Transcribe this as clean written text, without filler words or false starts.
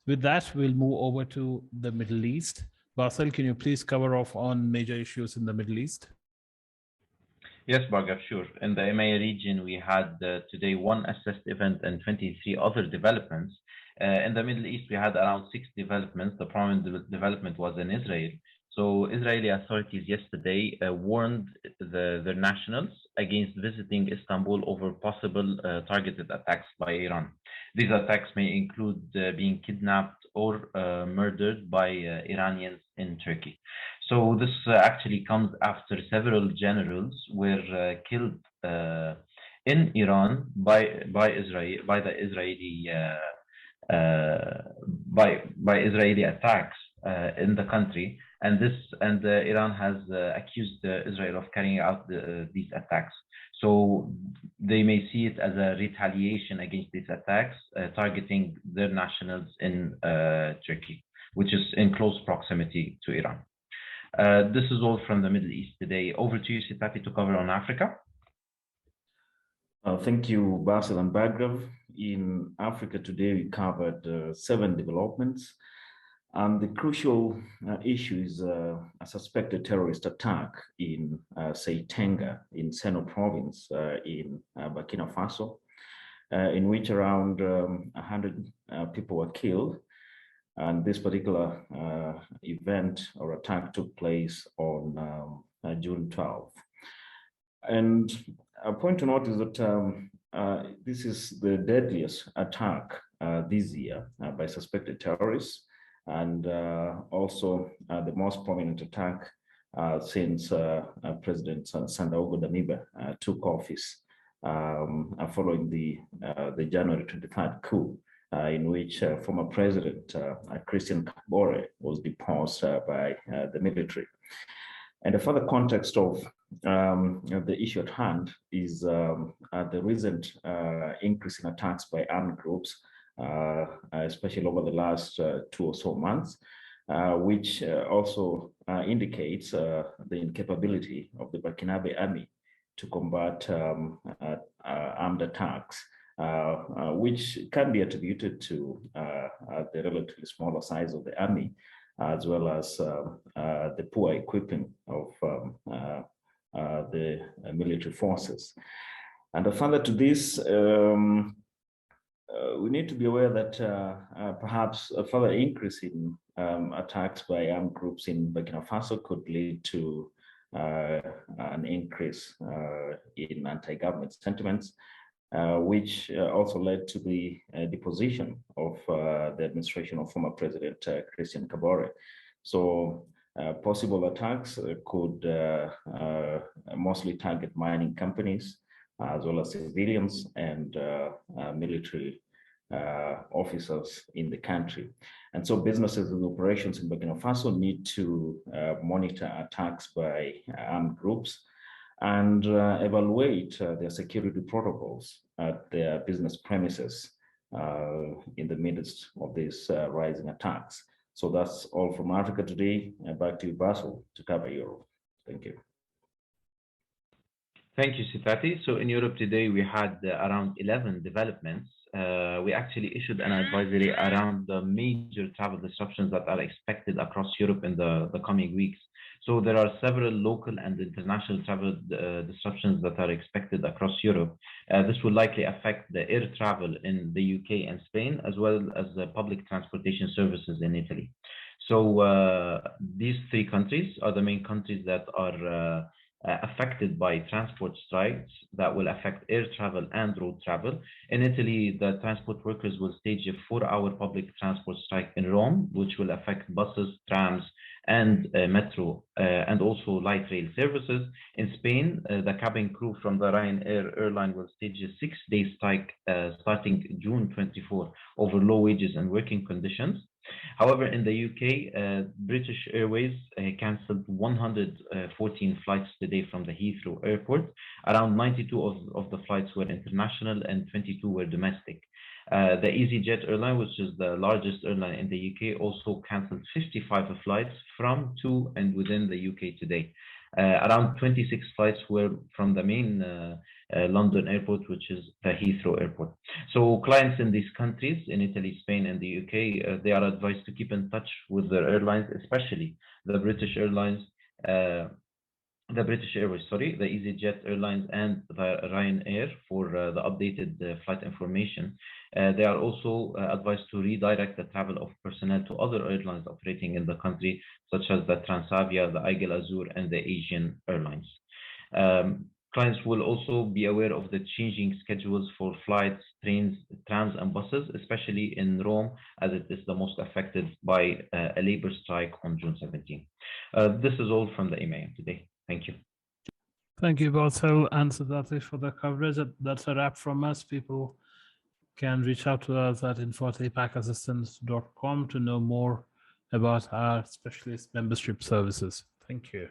With that, we'll move over to the Middle East. Bassel, can you please cover off on major issues in the Middle East? Yes, Bhargav, sure. In the EMEA region, we had today one assessed event and 23 other developments. In the Middle East, we had around 6 developments. The prominent development was in Israel. So Israeli authorities yesterday warned their nationals against visiting Istanbul over possible targeted attacks by Iran. These attacks may include being kidnapped or murdered by Iranians in Turkey. So this actually comes after several generals were killed in Iran by the Israeli by Israeli attacks in the country, and Iran has accused Israel of carrying out these attacks. So they may see it as a retaliation against these attacks, targeting their nationals in Turkey, which is in close proximity to Iran. This is all from the Middle East today. Over to you, Sitati, to cover on Africa. Thank you, Bassel and Bhargav. In Africa today, we covered 7 developments. And the crucial issue is a suspected terrorist attack in, say, Tenga, in Seno province in Burkina Faso, in which around 100 people were killed. And this particular event or attack took place on June 12th. And a point to note is that this is the deadliest attack this year by suspected terrorists, and also the most prominent attack since President Sandaogo Damiba took office following the January 23rd coup, in which former President Christian Kabore was deposed by the military. And the further context of the issue at hand is the recent increase in attacks by armed groups, especially over the last 2 or so months, which also indicates the incapability of the Burkinabe army to combat armed attacks, which can be attributed to the relatively smaller size of the army, as well as the poor equipping of the military forces. And further to this, we need to be aware that perhaps a further increase in attacks by armed groups in Burkina Faso could lead to an increase in anti-government sentiments, which also led to the deposition of the administration of former President Christian Kabore. So possible attacks could mostly target mining companies, as well as civilians and military officers in the country. And so businesses and operations in Burkina Faso need to monitor attacks by armed groups and evaluate their security protocols at their business premises in the midst of these rising attacks. So that's all from Africa today. Back to you, Bassel, to cover Europe. Thank you. Thank you, Sitati. So in Europe today, we had around 11 developments. We actually issued an advisory around the major travel disruptions that are expected across Europe in the coming weeks. So there are several local and international travel disruptions that are expected across Europe. This will likely affect the air travel in the UK and Spain, as well as the public transportation services in Italy. So these 3 countries are the main countries that are affected by transport strikes that will affect air travel and road travel. In Italy, the transport workers will stage a 4-hour public transport strike in Rome, which will affect buses, trams, and metro, and also light rail services. In Spain, the cabin crew from the Ryanair airline will stage a 6-day strike starting June 24 over low wages and working conditions. However, in the UK, British Airways cancelled 114 flights today from the Heathrow Airport. Around 92 of the flights were international and 22 were domestic. The EasyJet airline, which is the largest airline in the UK, also cancelled 55 flights from, to, and within the UK today. Around 26 flights were from the main London Airport, which is the Heathrow Airport. So clients in these countries, in Italy, Spain, and the UK, they are advised to keep in touch with their airlines, especially the British Airlines, the British Airways, sorry, the EasyJet Airlines, and the Ryanair for the updated flight information. They are also advised to redirect the travel of personnel to other airlines operating in the country, such as the Transavia, the Aigel Azur, and the Asian Airlines. Clients will also be aware of the changing schedules for flights, trains, trams, and buses, especially in Rome, as it is the most affected by a labor strike on June 17. This is all from the EMEA today. Thank you. Thank you, Bassel and Sitati, for the coverage. That's a wrap from us. People can reach out to us at info@apacassistance.com to know more about our specialist membership services. Thank you.